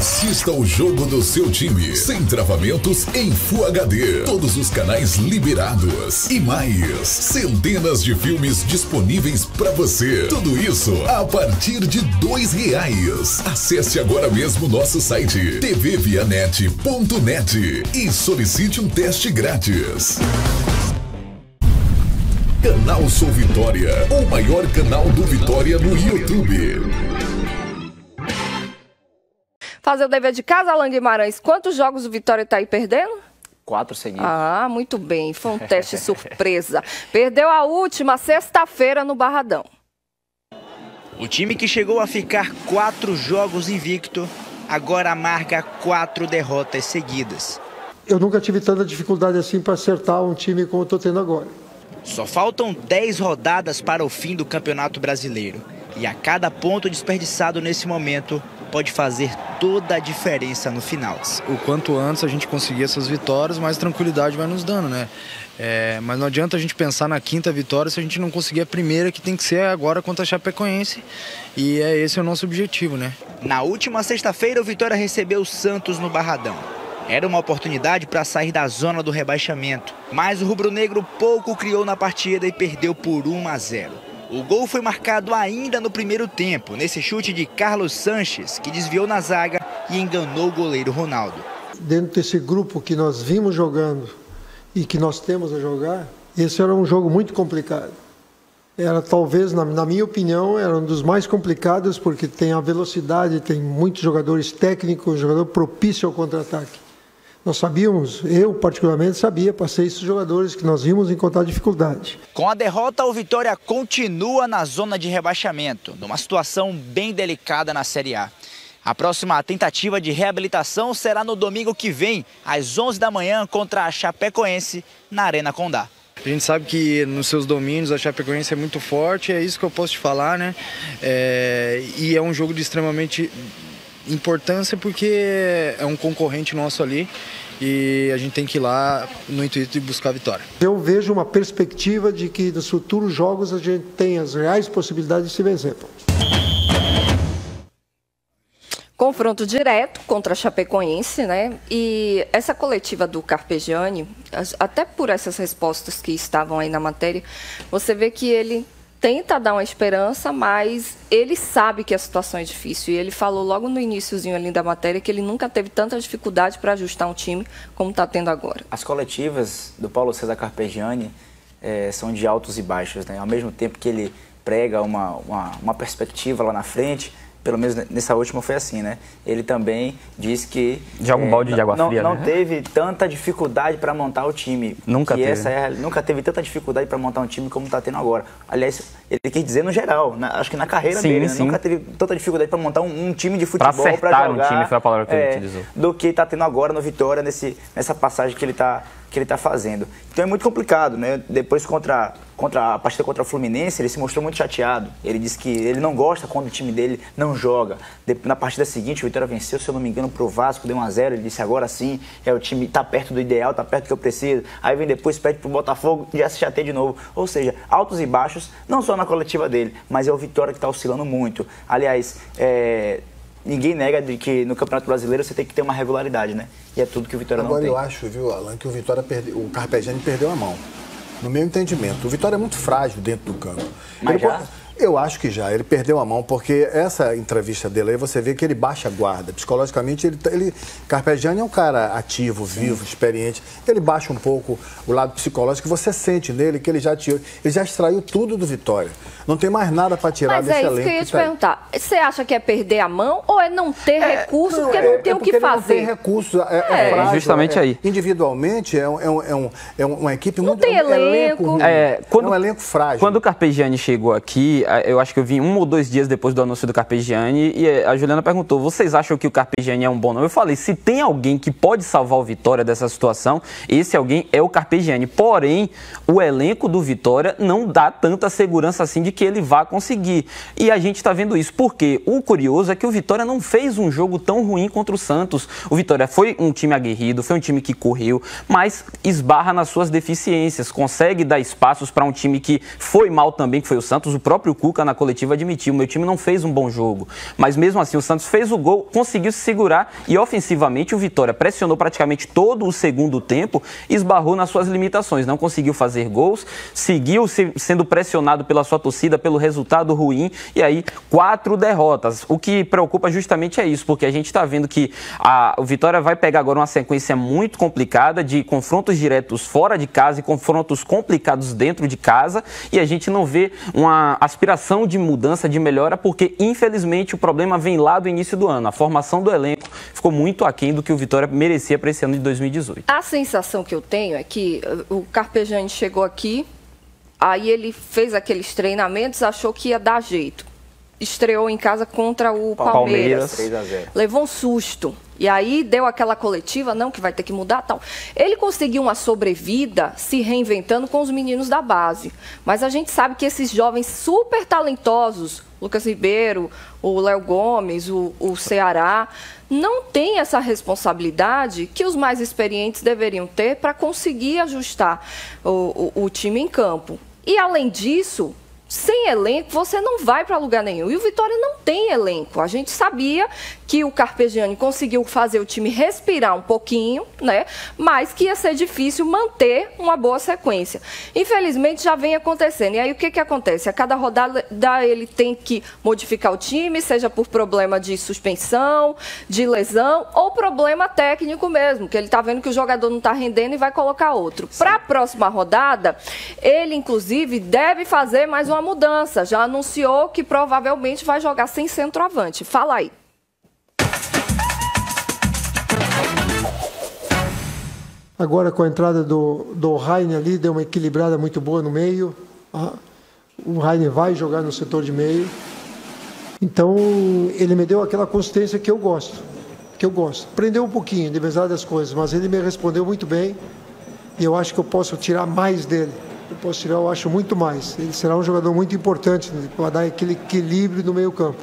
Assista o jogo do seu time, sem travamentos, em Full HD. Todos os canais liberados. E mais, centenas de filmes disponíveis para você. Tudo isso a partir de R$2. Acesse agora mesmo nosso site tvvianet.net e solicite um teste grátis. Canal Sou Vitória, o maior canal do Vitória no YouTube. Fazer o dever de casa, Alan Guimarães. Quantos jogos o Vitória está aí perdendo? 4 seguidos. Ah, muito bem. Foi um teste surpresa. Perdeu a última sexta-feira no Barradão. O time que chegou a ficar 4 jogos invicto, agora amarga 4 derrotas seguidas. Eu nunca tive tanta dificuldade assim para acertar um time como eu estou tendo agora. Só faltam 10 rodadas para o fim do Campeonato Brasileiro. E a cada ponto desperdiçado nesse momento pode fazer toda a diferença no final. O quanto antes a gente conseguir essas vitórias, mais tranquilidade vai nos dando, né? Mas não adianta a gente pensar na 5ª vitória se a gente não conseguir a primeira, que tem que ser agora contra a Chapecoense. E esse é o nosso objetivo, né? Na última sexta-feira, o Vitória recebeu o Santos no Barradão. Era uma oportunidade para sair da zona do rebaixamento. Mas o rubro-negro pouco criou na partida e perdeu por 1-0. O gol foi marcado ainda no primeiro tempo, nesse chute de Carlos Sanches, que desviou na zaga e enganou o goleiro Ronaldo. Dentro desse grupo que nós vimos jogando e que nós temos a jogar, esse era um jogo muito complicado. Era talvez, na minha opinião, era um dos mais complicados, porque tem a velocidade, tem muitos jogadores técnicos, jogador propício ao contra-ataque. Nós sabíamos, eu particularmente sabia, passei esses jogadores que nós vimos encontrar dificuldade. Com a derrota, o Vitória continua na zona de rebaixamento, numa situação bem delicada na Série A. A próxima tentativa de reabilitação será no domingo que vem, às 11 da manhã, contra a Chapecoense, na Arena Condá. A gente sabe que nos seus domínios a Chapecoense é muito forte, é isso que eu posso te falar, né? E é um jogo de extremamente importância, porque é um concorrente nosso ali e a gente tem que ir lá no intuito de buscar a vitória. Eu vejo uma perspectiva de que nos futuros jogos a gente tem as reais possibilidades de se vencer. Confronto direto contra a Chapecoense, né? E essa coletiva do Carpegiani, até por essas respostas que estavam aí na matéria, você vê que ele tenta dar uma esperança, mas ele sabe que a situação é difícil. E ele falou logo no iniciozinho ali da matéria que ele nunca teve tanta dificuldade para ajustar um time como está tendo agora. As coletivas do Paulo César Carpegiani são de altos e baixos, né? Ao mesmo tempo que ele prega uma perspectiva lá na frente, pelo menos nessa última foi assim, né? Ele também disse que joga um balde de água fria, não né? teve tanta dificuldade para montar o time. Nunca teve. Nunca teve tanta dificuldade para montar um time como está tendo agora. Aliás, ele quis dizer no geral, acho que na carreira dele, né? Nunca teve tanta dificuldade para montar um time de futebol, para acertar jogar, um time, foi a palavra que ele utilizou, do que está tendo agora no Vitória, nessa passagem que ele está fazendo. Então é muito complicado, né? Depois a partida contra o Fluminense, ele se mostrou muito chateado. Ele disse que ele não gosta quando o time dele não joga. Na partida seguinte, o Vitória venceu, se eu não me engano, pro Vasco, deu 1-0. Ele disse, agora sim, o time tá perto do ideal, tá perto do que eu preciso. Aí vem depois, perde pro Botafogo, já se chateia de novo. Ou seja, altos e baixos, não só na coletiva dele, mas é o Vitória que tá oscilando muito. Aliás, ninguém nega de que no Campeonato Brasileiro você tem que ter uma regularidade, né? E é tudo que o Vitória não tem. Agora eu acho, viu, Alan, que o Carpegiani perdeu a mão. No meu entendimento, o Vitória é muito frágil dentro do campo. Mas eu acho que já, ele perdeu a mão, porque essa entrevista dele aí, você vê que ele baixa a guarda. Psicologicamente, Carpegiani é um cara ativo, vivo, experiente. Ele baixa um pouco o lado psicológico, você sente nele que ele já extraiu tudo do Vitória. Não tem mais nada para tirar desse elenco. Mas é isso que eu ia te perguntar. Você acha que é perder a mão ou é não ter recursos, porque não tem o que fazer? Não tem recursos, frágil, justamente aí. Individualmente, é uma equipe muito... Não tem elenco. É um elenco frágil. Quando o Carpegiani chegou aqui, eu acho que eu vim 1 ou 2 dias depois do anúncio do Carpegiani, e a Juliana perguntou, vocês acham que o Carpegiani é um bom nome? Eu falei, se tem alguém que pode salvar o Vitória dessa situação, esse alguém é o Carpegiani. Porém, o elenco do Vitória não dá tanta segurança assim de que ele vá conseguir. E a gente está vendo isso, porque o curioso é que o Vitória não fez um jogo tão ruim contra o Santos. O Vitória foi um time aguerrido, foi um time que correu, mas esbarra nas suas deficiências, consegue dar espaços para um time que foi mal também, que foi o Santos. O próprio próprio Cuca na coletiva admitiu, meu time não fez um bom jogo. Mas mesmo assim, o Santos fez o gol, conseguiu se segurar e ofensivamente o Vitória pressionou praticamente todo o segundo tempo e esbarrou nas suas limitações. Não conseguiu fazer gols, seguiu sendo pressionado pela sua torcida, pelo resultado ruim e aí 4 derrotas. O que preocupa justamente é isso, porque a gente está vendo que o Vitória vai pegar agora uma sequência muito complicada de confrontos diretos fora de casa e confrontos complicados dentro de casa e a gente não vê uma aspiração de mudança, de melhora, porque infelizmente o problema vem lá do início do ano. A formação do elenco ficou muito aquém do que o Vitória merecia para esse ano de 2018. A sensação que eu tenho é que o Carpegiani chegou aqui, aí ele fez aqueles treinamentos, achou que ia dar jeito. Estreou em casa contra o Palmeiras. 3-0. Levou um susto. E aí deu aquela coletiva, não, que vai ter que mudar, tal. Ele conseguiu uma sobrevida se reinventando com os meninos da base. Mas a gente sabe que esses jovens super talentosos, Lucas Ribeiro, o Léo Gomes, o Ceará, não têm essa responsabilidade que os mais experientes deveriam ter para conseguir ajustar o time em campo. E além disso, sem elenco, você não vai para lugar nenhum. E o Vitória não tem elenco. A gente sabia que o Carpegiani conseguiu fazer o time respirar um pouquinho, né? Mas que ia ser difícil manter uma boa sequência. Infelizmente, já vem acontecendo. E aí, o que acontece? A cada rodada, ele tem que modificar o time, seja por problema de suspensão, de lesão, ou problema técnico mesmo, que ele está vendo que o jogador não está rendendo e vai colocar outro. Para a próxima rodada, ele, inclusive, deve fazer mais uma mudança. Já anunciou que provavelmente vai jogar sem centroavante. Fala aí. Agora com a entrada do Rainer ali, deu uma equilibrada muito boa no meio. O Rainer vai jogar no setor de meio. Então ele me deu aquela consistência que eu gosto. Prendeu um pouquinho de vezar das coisas, mas ele me respondeu muito bem. E eu acho que eu posso tirar mais dele. Eu acho muito mais. Ele será um jogador muito importante para dar aquele equilíbrio no meio campo.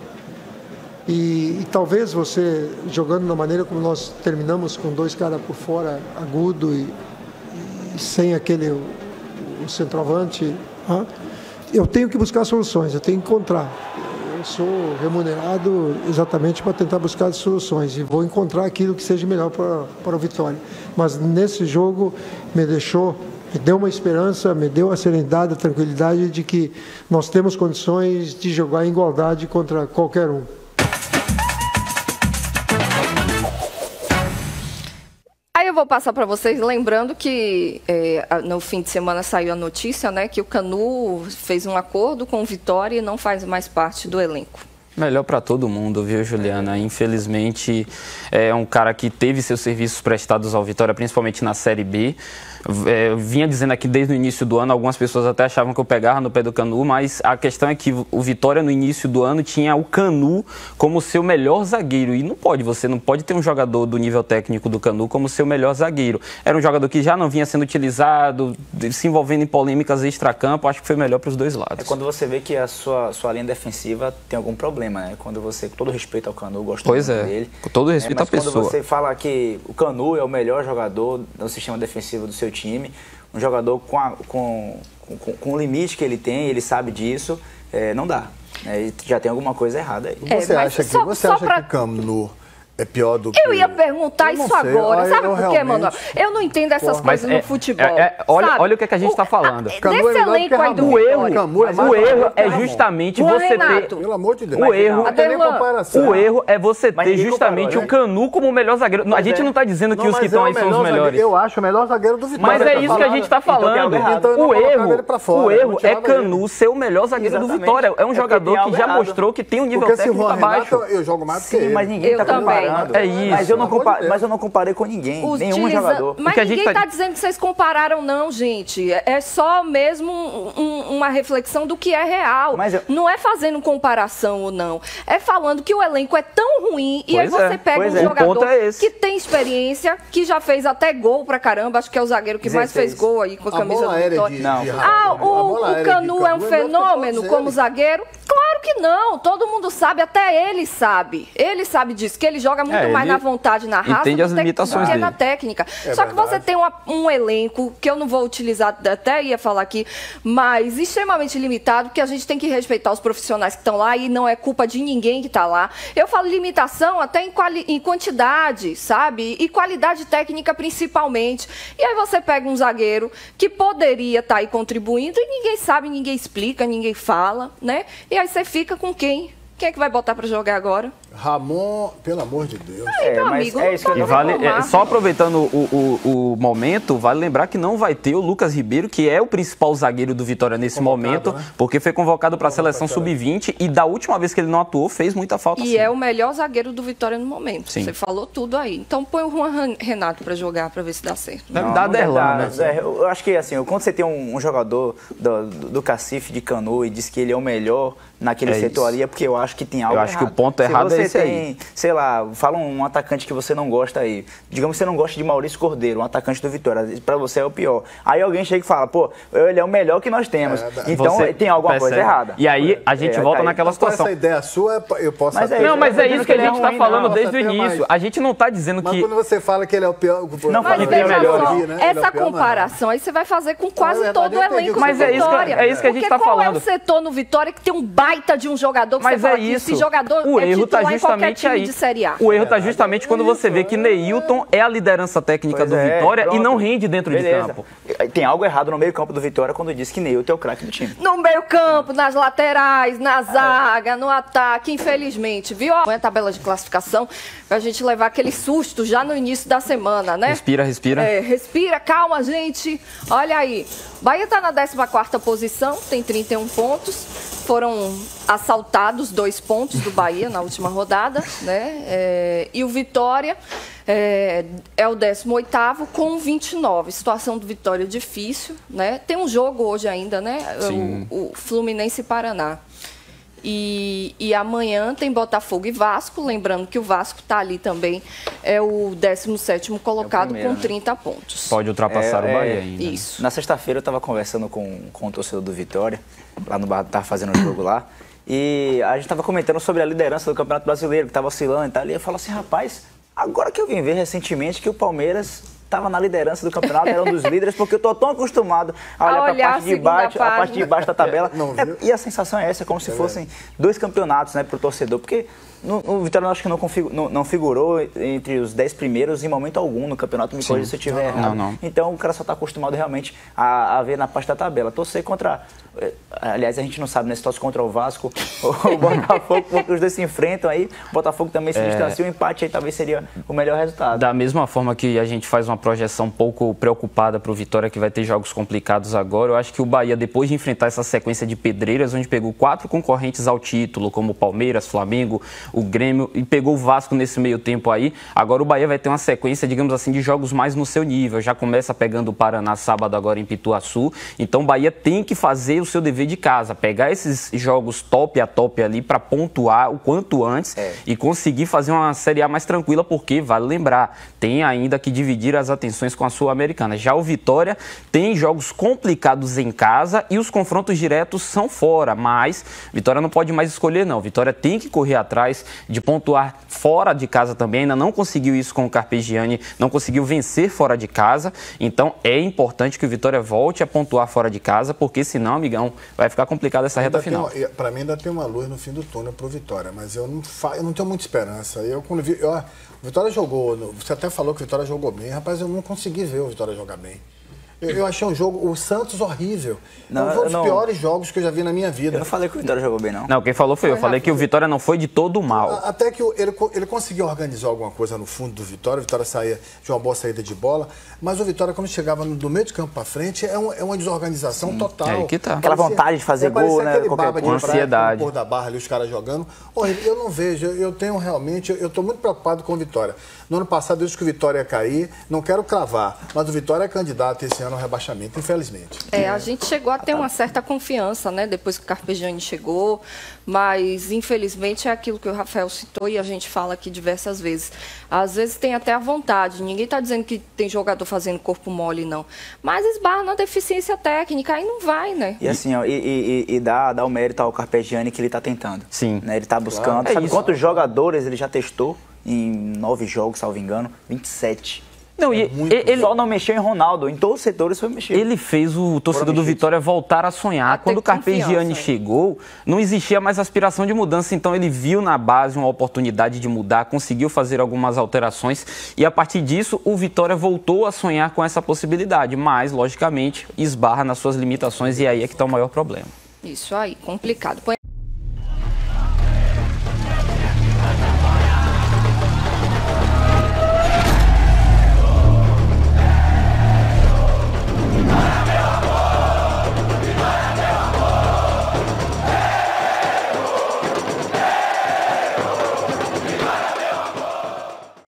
E talvez você, jogando da maneira como nós terminamos, com 2 caras por fora, agudo e sem o centroavante, eu tenho que buscar soluções, eu tenho que encontrar. Eu sou remunerado exatamente para tentar buscar soluções e vou encontrar aquilo que seja melhor para o Vitória. Mas nesse jogo me deu uma esperança, me deu a serenidade, a tranquilidade de que nós temos condições de jogar em igualdade contra qualquer um. Aí eu vou passar para vocês, lembrando que no fim de semana saiu a notícia, né, que o Canu fez um acordo com o Vitória e não faz mais parte do elenco. Melhor para todo mundo, viu, Juliana? Infelizmente, é um cara que teve seus serviços prestados ao Vitória, principalmente na Série B. Eu vinha dizendo aqui desde o início do ano, algumas pessoas até achavam que eu pegava no pé do Canu, mas a questão é que o Vitória no início do ano tinha o Canu como seu melhor zagueiro. E você não pode ter um jogador do nível técnico do Canu como seu melhor zagueiro. Era um jogador que já não vinha sendo utilizado, se envolvendo em polêmicas extracampo, acho que foi melhor para os dois lados. É quando você vê que a sua linha defensiva tem algum problema, né? Quando você, com todo respeito ao Canu, gosto muito dele. Com todo respeito à pessoa. Quando você fala que o Canu é o melhor jogador do sistema defensivo do seu time, um jogador com o limite que ele tem, ele sabe disso, não dá. Já tem alguma coisa errada aí. Você acha que o Canu é pior do que... Eu ia perguntar isso agora. Sabe por quê, Manuel? Eu não entendo essas coisas no futebol. Olha o que a gente está falando. Desse elenco aí do Vitória. O erro é justamente você ter... Pelo amor de Deus. O erro é você ter justamente o Canu como o melhor zagueiro. A gente não está dizendo que os que estão aí são os melhores. Eu acho o melhor zagueiro do Vitória. Mas é isso que a gente está falando. O erro é Canu ser o melhor zagueiro do Vitória. É um jogador que já mostrou que tem um nível técnico abaixo. Eu jogo mais do que ele. Mas ninguém está comparando. É isso. Mas eu não comparei com ninguém, nenhum jogador. Mas ninguém está dizendo que vocês compararam, não, gente. É só mesmo uma reflexão do que é real. Não é fazendo comparação ou não. É falando que o elenco é tão ruim e aí você pega um jogador que tem experiência, que já fez até gol pra caramba. Acho que é o zagueiro que mais fez gol aí com a camisa do Vitória. O Canu é um fenômeno como zagueiro. Claro que não, todo mundo sabe, até ele sabe. Ele sabe disso, que ele joga muito mais na vontade, na raça, entende as limitações do que dele. na técnica. Só que você tem um elenco, que eu não vou utilizar, até ia falar aqui, mas extremamente limitado, que a gente tem que respeitar os profissionais que estão lá e não é culpa de ninguém que está lá. Eu falo limitação até em quantidade, sabe? E qualidade técnica principalmente. E aí você pega um zagueiro que poderia estar aí contribuindo e ninguém sabe, ninguém explica, ninguém fala, né? E aí você fica com quem? Quem é que vai botar para jogar agora? Ramon, pelo amor de Deus. Meu amigo, é isso que eu só aproveitando o momento, vale lembrar que não vai ter o Lucas Ribeiro, que é o principal zagueiro do Vitória nesse momento, né? Porque foi convocado para a seleção sub-20 e da última vez que ele não atuou, fez muita falta. E é o melhor zagueiro do Vitória no momento. Sim. Você falou tudo aí. Então põe o Juan Renato para jogar, para ver se dá certo. Não dá Derlan, né? Eu acho que assim, quando você tem um jogador do Cacife de Canu e diz que ele é o melhor naquele setor ali, é porque eu acho que tem algo errado. Eu acho que o ponto errado é esse aí. Sei lá, fala um atacante que você não gosta aí. Digamos que você não gosta de Maurício Cordeiro, um atacante do Vitória. Pra você é o pior. Aí alguém chega e fala, pô, ele é o melhor que nós temos. Então tem alguma coisa errada. E aí a gente volta naquela situação. Essa ideia sua, eu posso... Mas é isso que a gente está falando desde o início. A gente não está dizendo que... Mas quando você fala que ele é o pior... Não fala que tem o melhor. Essa comparação aí você vai fazer com quase todo o elenco do Vitória. É isso que a gente está falando. Qual é o setor no Vitória que tem um baita de um jogador que você fala que esse jogador é titular em qualquer time de Série A? O erro está justamente quando você vê que Neilton é a liderança técnica do Vitória e não rende dentro de campo. Tem algo errado no meio-campo do Vitória quando diz que Neilton é o craque do time. No meio-campo, nas laterais, na zaga, no ataque, infelizmente. Viu? A tabela de classificação pra gente levar aquele susto já no início da semana, né? Respira. Respira, calma, gente. Olha aí. Bahia tá na 14ª posição, tem 31 pontos. Foram assaltados 2 pontos do Bahia na última rodada, né? E o Vitória é o 18º com 29. Situação do Vitória difícil, né? Tem um jogo hoje ainda, né? O Fluminense e Paraná. E amanhã tem Botafogo e Vasco, lembrando que o Vasco está ali também, é o 17º colocado com 30 pontos. Pode ultrapassar o Bahia ainda. Isso. Na sexta-feira eu estava conversando com o torcedor do Vitória, lá no bar, estava fazendo um jogo lá, e a gente estava comentando sobre a liderança do Campeonato Brasileiro, que estava oscilando e tal, e eu falo assim, rapaz, agora que eu vim ver recentemente que o Palmeiras estava na liderança do campeonato, era um dos líderes, porque eu estou tão acostumado a olhar para a parte de baixo da tabela. E a sensação é essa, como se fossem 2 campeonatos, né, para o torcedor, porque o Vitória eu acho que não figurou entre os 10 primeiros em momento algum no campeonato, me corrija se eu estiver errado. Não. Então o cara só está acostumado realmente a ver na parte da tabela. Torcer contra... Aliás, a gente não sabe, né, se torce contra o Vasco ou o Botafogo, porque os dois se enfrentam aí. O Botafogo também se distancia, o empate aí talvez seria o melhor resultado. Da mesma forma que a gente faz uma projeção um pouco preocupada para o Vitória, que vai ter jogos complicados agora, eu acho que o Bahia, depois de enfrentar essa sequência de pedreiras, onde pegou 4 concorrentes ao título, como o Palmeiras, Flamengo, o Grêmio, e pegou o Vasco nesse meio tempo aí, agora o Bahia vai ter uma sequência, digamos assim, de jogos mais no seu nível. Já começa pegando o Paraná sábado agora em Pituaçu, então o Bahia tem que fazer o seu dever de casa, pegar esses jogos top a top ali para pontuar o quanto antes e conseguir fazer uma Série A mais tranquila, porque, vale lembrar, tem ainda que dividir as atenções com a Sul-Americana. Já o Vitória tem jogos complicados em casa e os confrontos diretos são fora, mas Vitória não pode mais escolher não. Vitória tem que correr atrás de pontuar fora de casa também, ainda não conseguiu isso com o Carpegiani, não conseguiu vencer fora de casa, então é importante que o Vitória volte a pontuar fora de casa, porque senão, amigão, vai ficar complicado essa reta final. Para mim ainda tem uma luz no fim do túnel pro Vitória, mas eu não tenho muita esperança. Quando vi, o Vitória jogou, você até falou que o Vitória jogou bem, rapaz, eu não consegui ver o Vitória jogar bem. Eu achei um jogo, o Santos, horrível. Foi um dos piores jogos que eu já vi na minha vida. Eu não falei que o Vitória jogou bem, não. Não, quem falou foi eu. Falei que o Vitória não foi de todo mal. Até que ele conseguiu organizar alguma coisa no fundo do Vitória. O Vitória saía de uma boa saída de bola. Mas o Vitória, quando chegava do meio de campo para frente, é uma desorganização total. É aí que tá. Aquela vontade de fazer gol, né? Com ansiedade. Praia, da barra ali, os caras jogando. Eu não vejo, eu tenho realmente, eu estou muito preocupado com o Vitória. No ano passado, eu disse que o Vitória ia cair, não quero cravar, mas o Vitória é candidato esse ano no rebaixamento, infelizmente. A gente chegou a ter uma certa confiança, né, depois que o Carpegiani chegou, mas infelizmente é aquilo que o Rafael citou e a gente fala aqui diversas vezes. Às vezes tem até a vontade, ninguém está dizendo que tem jogador fazendo corpo mole, não, mas esbarra na deficiência técnica, aí não vai, né? E assim, ó, dá o mérito ao Carpegiani que ele está tentando. Sim. Né, ele está buscando. Sabe quantos jogadores ele já testou em 9 jogos, salvo engano? 27. Não, ele só não mexeu em Ronaldo, em todos os setores foi mexer. Ele fez o torcedor do Vitória voltar a sonhar. Quando o Carpegiani chegou, não existia mais aspiração de mudança, então ele viu na base uma oportunidade de mudar, conseguiu fazer algumas alterações e a partir disso o Vitória voltou a sonhar com essa possibilidade, mas logicamente esbarra nas suas limitações e aí é que está o maior problema. Isso aí, complicado.